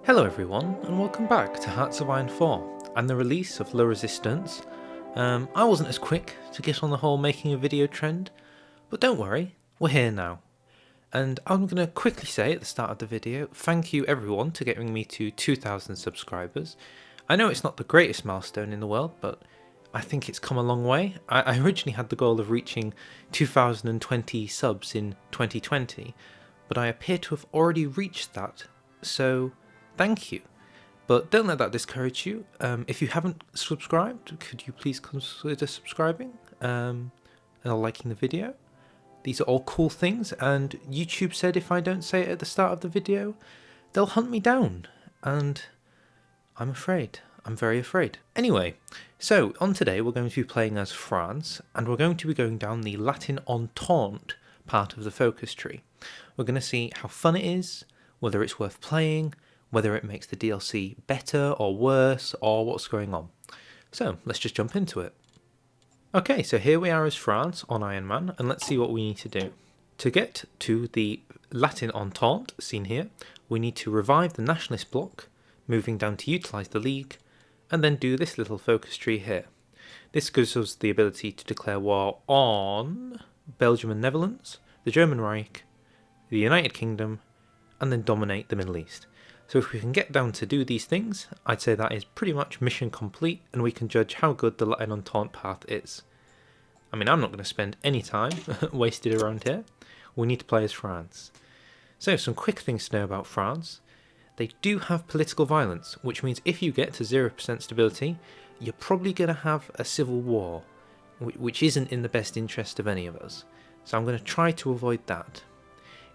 Hello everyone, and welcome back to Hearts of Iron 4 and the release of La Resistance. I wasn't as quick to get on the whole making a video trend, but don't worry, we're here now. And I'm going to quickly say at the start of the video, thank you everyone to getting me to 2,000 subscribers. I know it's not the greatest milestone in the world, but I think it's come a long way. I originally had the goal of reaching 2,020 subs in 2020, but I appear to have already reached that, so thank you. But don't let that discourage you. If you haven't subscribed, could you please consider subscribing and liking the video? These are all cool things, and YouTube said if I don't say it at the start of the video, they'll hunt me down, and I'm afraid. I'm very afraid. Anyway, so on today we're going to be playing as France, and we're going to be going down the Latin Entente part of the focus tree. We're going to see how fun it is, whether it's worth playing, whether it makes the DLC better or worse, or what's going on. So let's just jump into it. Okay, so here we are as France on Iron Man, and let's see what we need to do. To get to the Latin Entente, seen here, we need to revive the nationalist bloc, moving down to utilise the League, and then do this little focus tree here. This gives us the ability to declare war on Belgium and Netherlands, the German Reich, the United Kingdom, and then dominate the Middle East. So if we can get down to do these things, I'd say that is pretty much mission complete, and we can judge how good the Latin Entente path is. I mean, I'm not going to spend any time wasted around here. We need to play as France. So some quick things to know about France. They do have political violence, which means if you get to 0% stability, you're probably going to have a civil war, which isn't in the best interest of any of us. So I'm going to try to avoid that.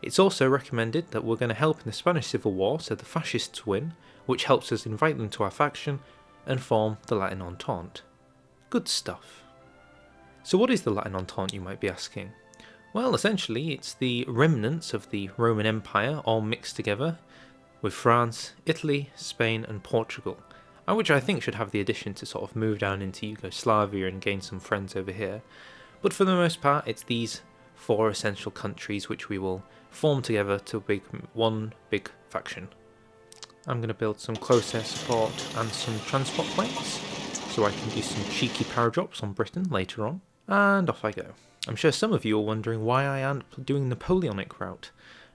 It's also recommended that we're going to help in the Spanish Civil War so the fascists win, which helps us invite them to our faction and form the Latin Entente. Good stuff. So what is the Latin Entente, you might be asking? Well, essentially it's the remnants of the Roman Empire all mixed together, with France, Italy, Spain and Portugal, and which I think should have the addition to sort of move down into Yugoslavia and gain some friends over here. But for the most part it's these four essential countries which we will form together to one big faction. I'm going to build some close air support and some transport planes, so I can do some cheeky paradrops on Britain later on, and off I go. I'm sure some of you are wondering why I aren't doing Napoleonic route.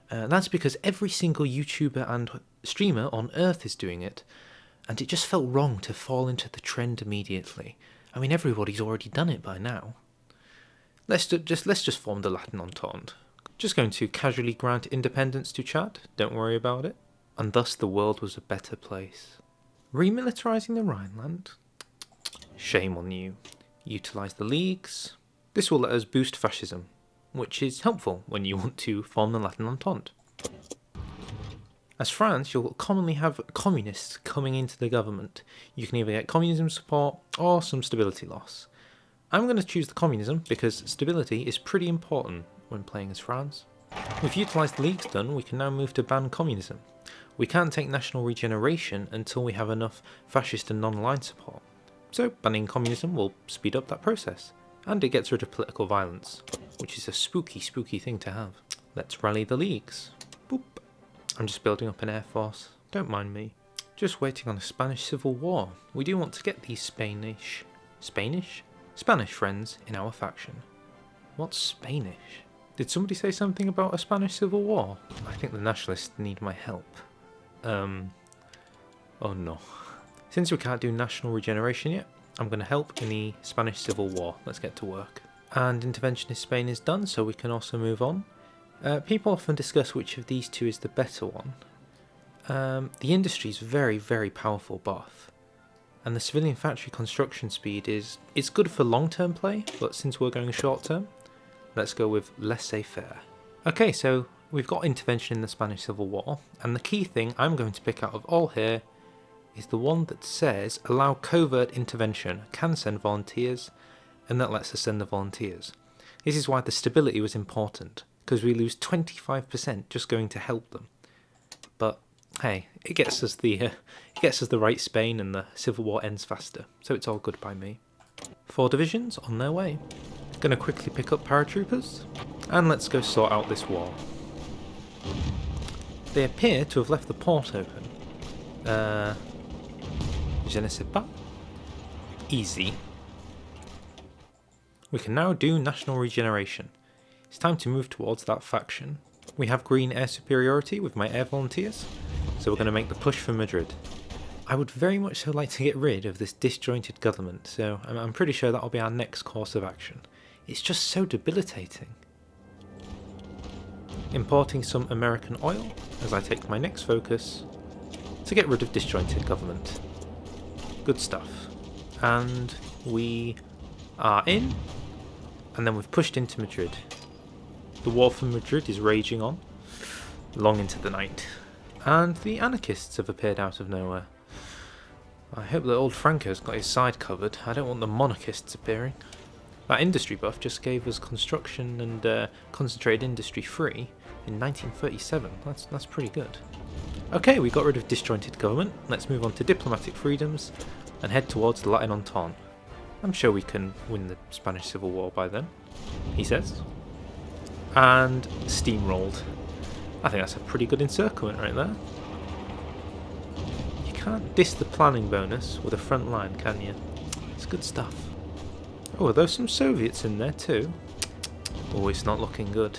That's because every single YouTuber and streamer on Earth is doing it, and it just felt wrong to fall into the trend immediately. I mean, everybody's already done it by now. Let's just form the Latin Entente. Just going to casually grant independence to Chad, don't worry about it. And thus the world was a better place. Remilitarising the Rhineland? Shame on you. Utilise the leagues. This will let us boost fascism, which is helpful when you want to form the Latin Entente. As France, you'll commonly have communists coming into the government. You can either get communism support or some stability loss. I'm going to choose the communism because stability is pretty important when playing as France. With utilised leagues done, we can now move to ban communism. We can't take national regeneration until we have enough fascist and non-aligned support. So banning communism will speed up that process. And it gets rid of political violence, which is a spooky, spooky thing to have. Let's rally the leagues. Boop. I'm just building up an air force. Don't mind me. Just waiting on a Spanish Civil War. We do want to get these Spanish friends in our faction. What's Spanish? Did somebody say something about a Spanish Civil War? I think the nationalists need my help. Oh no. Since we can't do national regeneration yet, I'm going to help in the Spanish Civil War. Let's get to work. And interventionist Spain is done, so we can also move on. People often discuss which of these two is the better one. The industry is very, very powerful buff. And the civilian factory construction speed it's good for long-term play, but since we're going short-term, let's go with laissez-faire. Okay, so we've got intervention in the Spanish Civil War, and the key thing I'm going to pick out of all here is the one that says allow covert intervention, can send volunteers, and that lets us send the volunteers. This is why the stability was important, because we lose 25% just going to help them. But hey, it gets us the right Spain, and the Civil War ends faster, so it's all good by me. 4 divisions on their way. Gonna quickly pick up paratroopers, and let's go sort out this wall. They appear to have left the port open, Je ne sais pas. Easy. We can now do national regeneration. It's time to move towards that faction. We have green air superiority with my air volunteers, so we're going to make the push for Madrid. I would very much so like to get rid of this disjointed government, so I'm pretty sure that'll be our next course of action. It's just so debilitating. Importing some American oil as I take my next focus to get rid of disjointed government. Good stuff. And we are in, and then we've pushed into Madrid. The war for Madrid is raging on, long into the night, and the anarchists have appeared out of nowhere. I hope that old Franco's got his side covered. I don't want the monarchists appearing. That industry buff just gave us construction and concentrated industry free in 1937. That's pretty good. Okay, we got rid of disjointed government. Let's move on to diplomatic freedoms and head towards the Latin Entente. I'm sure we can win the Spanish Civil War by then, he says. And steamrolled. I think that's a pretty good encirclement right there. You can't diss the planning bonus with a front line, can you? It's good stuff. Oh, are there some Soviets in there too? Oh, it's not looking good.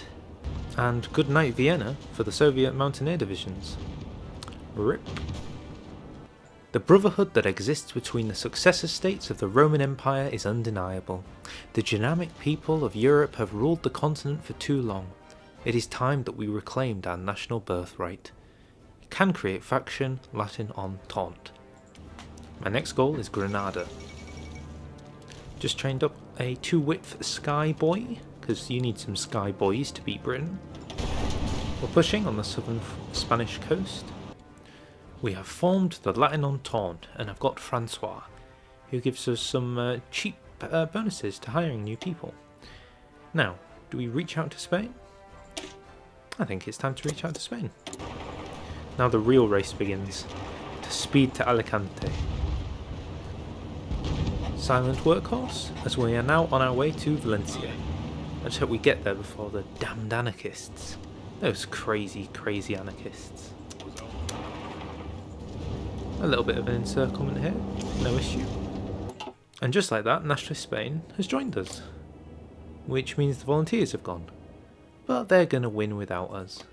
And good night Vienna for the Soviet mountaineer divisions. RIP. The brotherhood that exists between the successor states of the Roman Empire is undeniable. The Germanic people of Europe have ruled the continent for too long. It is time that we reclaimed our national birthright. Can create faction, Latin Entente. My next goal is Granada. Just trained up a 2-width Sky Boy, because you need some Sky Boys to beat Britain. We're pushing on the southern Spanish coast. We have formed the Latin Entente, and I've got Francois, who gives us some cheap bonuses to hiring new people. Now, do we reach out to Spain? I think it's time to reach out to Spain. Now the real race begins. To speed to Alicante. Silent workhorse, as we are now on our way to Valencia. I just hope we get there before the damned anarchists. Those crazy, crazy anarchists. A little bit of an encirclement here, no issue. And just like that, Nationalist Spain has joined us. Which means the volunteers have gone. But they're going to win without us.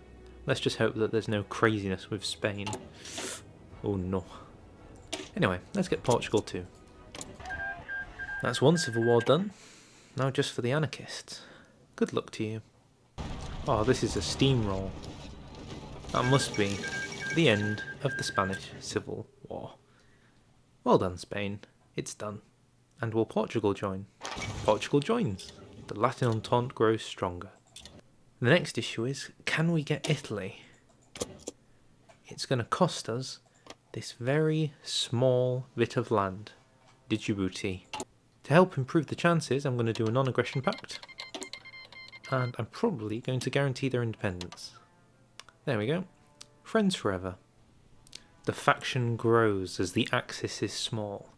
Let's just hope that there's no craziness with Spain. Oh no. Anyway, let's get Portugal too. That's one civil war done. Now just for the anarchists. Good luck to you. Oh, this is a steamroll. That must be the end of the Spanish Civil War. Well done, Spain. It's done. And will Portugal join? Portugal joins. The Latin Entente grows stronger. The next issue is, can we get Italy? It's going to cost us this very small bit of land, Djibouti. To help improve the chances, I'm going to do a non-aggression pact. And I'm probably going to guarantee their independence. There we go. Friends forever. The faction grows as the axis is small.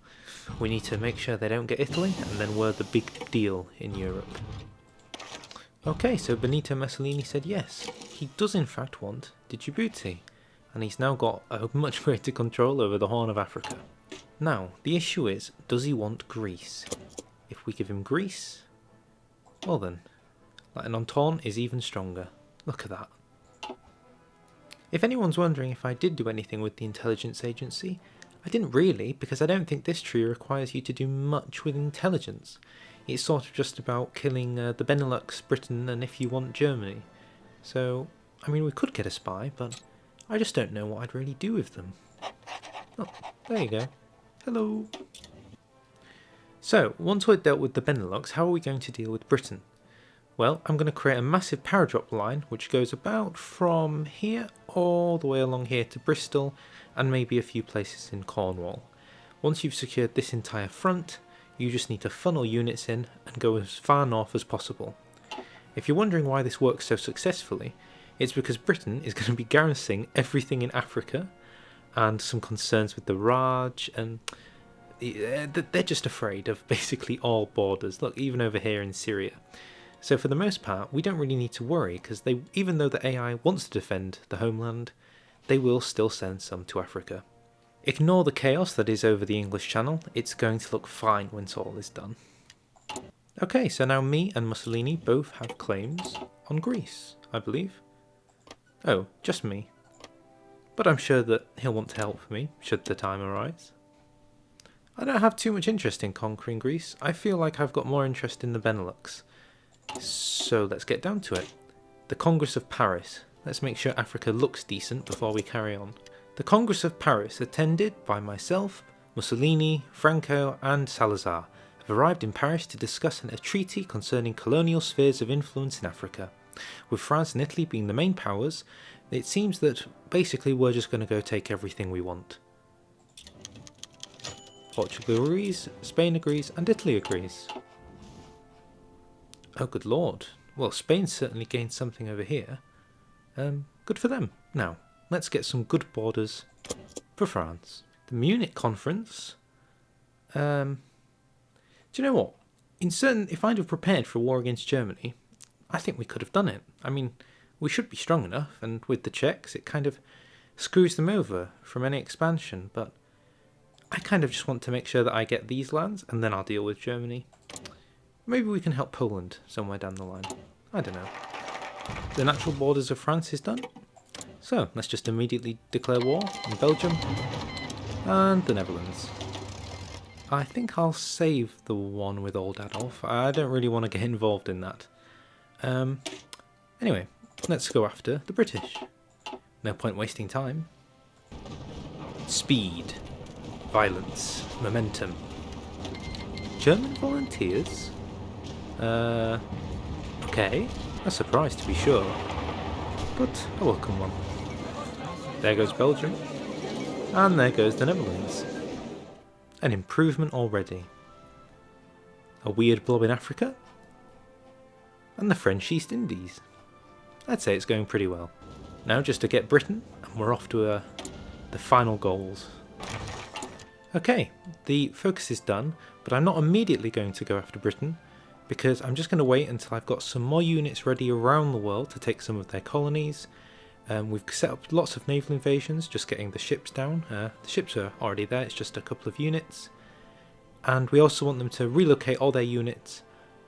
We need to make sure they don't get Italy, and then we're the big deal in Europe. Okay, so Benito Mussolini said yes. He does in fact want Djibouti, and he's now got a much greater control over the Horn of Africa. Now, the issue is, does he want Greece? If we give him Greece, well then, Latin Entente is even stronger. Look at that. If anyone's wondering if I did do anything with the intelligence agency, I didn't really, because I don't think this tree requires you to do much with intelligence. It's sort of just about killing the Benelux, Britain, and if you want Germany. So, I mean, we could get a spy, but I just don't know what I'd really do with them. Oh, there you go. Hello. So, once we've dealt with the Benelux, how are we going to deal with Britain? Well, I'm going to create a massive paradrop line, which goes about from here all the way along here to Bristol, and maybe a few places in Cornwall. Once you've secured this entire front, you just need to funnel units in and go as far north as possible. If you're wondering why this works so successfully, it's because Britain is going to be garrisoning everything in Africa, and some concerns with the Raj, and they're just afraid of basically all borders. Look, even over here in Syria. So for the most part, we don't really need to worry, because even though the AI wants to defend the homeland, they will still send some to Africa. Ignore the chaos that is over the English Channel, it's going to look fine once all is done. Okay, so now me and Mussolini both have claims on Greece, I believe. Oh, just me. But I'm sure that he'll want to help me, should the time arise. I don't have too much interest in conquering Greece. I feel like I've got more interest in the Benelux. So let's get down to it. The Congress of Paris. Let's make sure Africa looks decent before we carry on. The Congress of Paris, attended by myself, Mussolini, Franco and Salazar, have arrived in Paris to discuss a treaty concerning colonial spheres of influence in Africa. With France and Italy being the main powers, it seems that basically we're just going to go take everything we want. Portugal agrees, Spain agrees, and Italy agrees. Oh, good lord. Well, Spain certainly gained something over here. Good for them. Now, let's get some good borders for France. The Munich Conference. Do you know what? If I'd have prepared for a war against Germany, I think we could have done it. I mean, we should be strong enough, and with the Czechs, it kind of screws them over from any expansion, but I kind of just want to make sure that I get these lands, and then I'll deal with Germany. Maybe we can help Poland somewhere down the line. I don't know. The natural borders of France is done. So, let's just immediately declare war on Belgium and the Netherlands. I think I'll save the one with old Adolf. I don't really want to get involved in that. Anyway, let's go after the British. No point wasting time. Speed. Violence. Momentum. German volunteers? Okay. A surprise to be sure. But a welcome one. There goes Belgium. And there goes the Netherlands. An improvement already. A weird blob in Africa. And the French East Indies. I'd say it's going pretty well. Now just to get Britain, and we're off to the final goals. Okay, the focus is done, but I'm not immediately going to go after Britain, because I'm just going to wait until I've got some more units ready around the world to take some of their colonies. We've set up lots of naval invasions, just getting the ships down. The ships are already there, it's just a couple of units. And we also want them to relocate all their units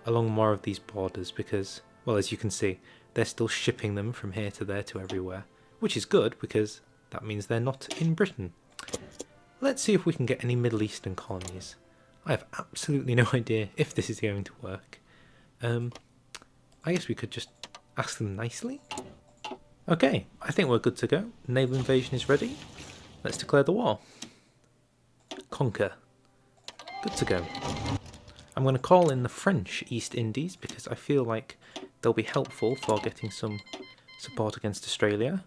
along more of these borders because, well, as you can see, they're still shipping them from here to there to everywhere. Which is good because that means they're not in Britain. Let's see if we can get any Middle Eastern colonies. I have absolutely no idea if this is going to work. I guess we could just ask them nicely. Okay, I think we're good to go. Naval invasion is ready. Let's declare the war. Conquer. Good to go. I'm going to call in the French East Indies because I feel like they'll be helpful for getting some support against Australia.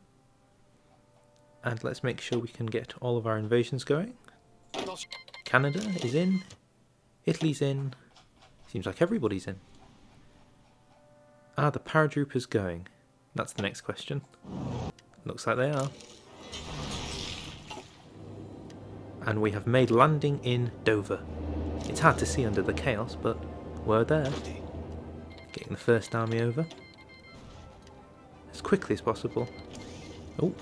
And let's make sure we can get all of our invasions going. Canada is in. Italy's in. Seems like everybody's in. Are the paratroopers going? That's the next question. Looks like they are. And we have made landing in Dover. It's hard to see under the chaos, but we're there. Getting the first army over. As quickly as possible. Oh,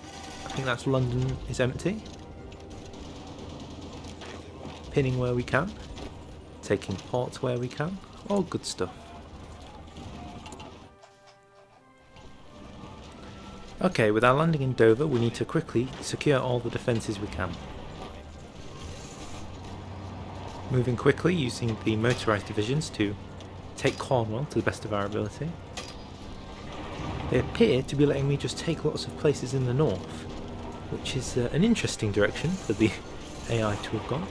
I think that's London is empty. Pinning where we can. Taking ports where we can. All good stuff. Okay, with our landing in Dover, we need to quickly secure all the defences we can. Moving quickly using the motorised divisions to take Cornwall to the best of our ability. They appear to be letting me just take lots of places in the north, which is an interesting direction for the AI to have gone.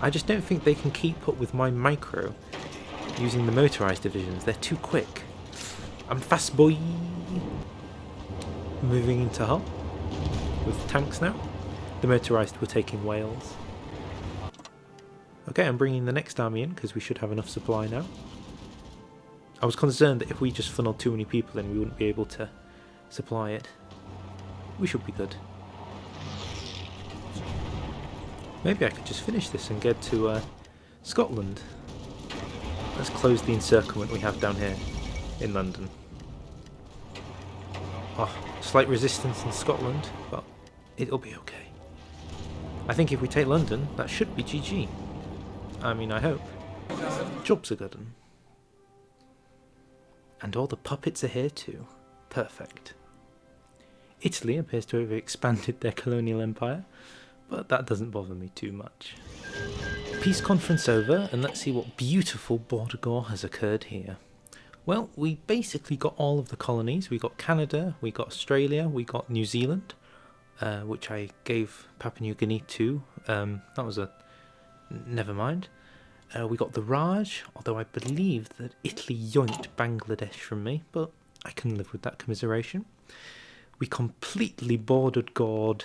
I just don't think they can keep up with my micro using the motorised divisions. They're too quick. I'm fast boy. Moving into Hull with tanks now. The motorised were taking Wales. Okay, I'm bringing the next army in because we should have enough supply now. I was concerned that if we just funneled too many people in we wouldn't be able to supply it. We should be good. Maybe I could just finish this and get to Scotland. Let's close the encirclement we have down here in London. Oh, slight resistance in Scotland, but It'll be okay. I think if we take London, that should be GG. I mean, I hope. Job's a good one. And all the puppets are here too. Perfect. Italy appears to have expanded their colonial empire, but that doesn't bother me too much. Peace conference over, and let's see what beautiful border gore has occurred here. Well, we basically got all of the colonies. We got Canada, we got Australia, we got New Zealand, which I gave Papua New Guinea to. That was a... never mind. We got the Raj, although I believe that Italy yoinked Bangladesh from me, but I can live with that commiseration. We completely bordered God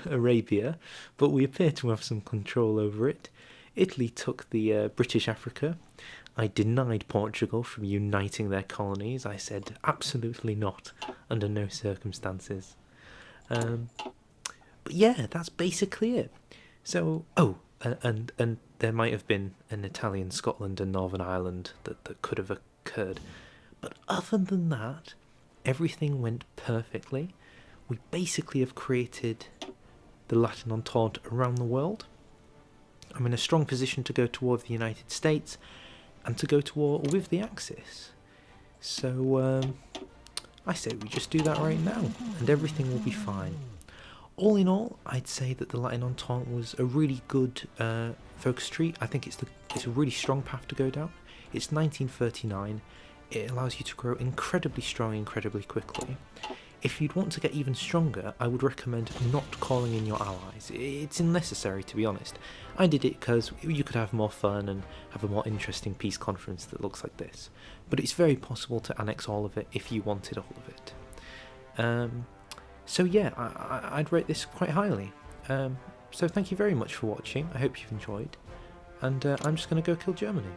Arabia, but we appear to have some control over it. Italy took the British Africa. I denied Portugal from uniting their colonies. I said absolutely not, under no circumstances. But yeah, that's basically it. So, and there might have been an Italian Scotland and Northern Ireland that could have occurred. But other than that, everything went perfectly. We basically have created the Latin Entente around the world. I'm in a strong position to go to war with the United States and to go to war with the Axis. So I say we just do that right now and everything will be fine. All in all, I'd say that the Latin Entente was a really good focus tree. I think it's a really strong path to go down. It's 1939. It allows you to grow incredibly strong, incredibly quickly. If you'd want to get even stronger, I would recommend not calling in your allies. It's unnecessary, to be honest. I did it because you could have more fun and have a more interesting peace conference that looks like this. But it's very possible to annex all of it if you wanted all of it. So yeah, I'd rate this quite highly. So thank you very much for watching. I hope you've enjoyed. And I'm just going to go kill Germany.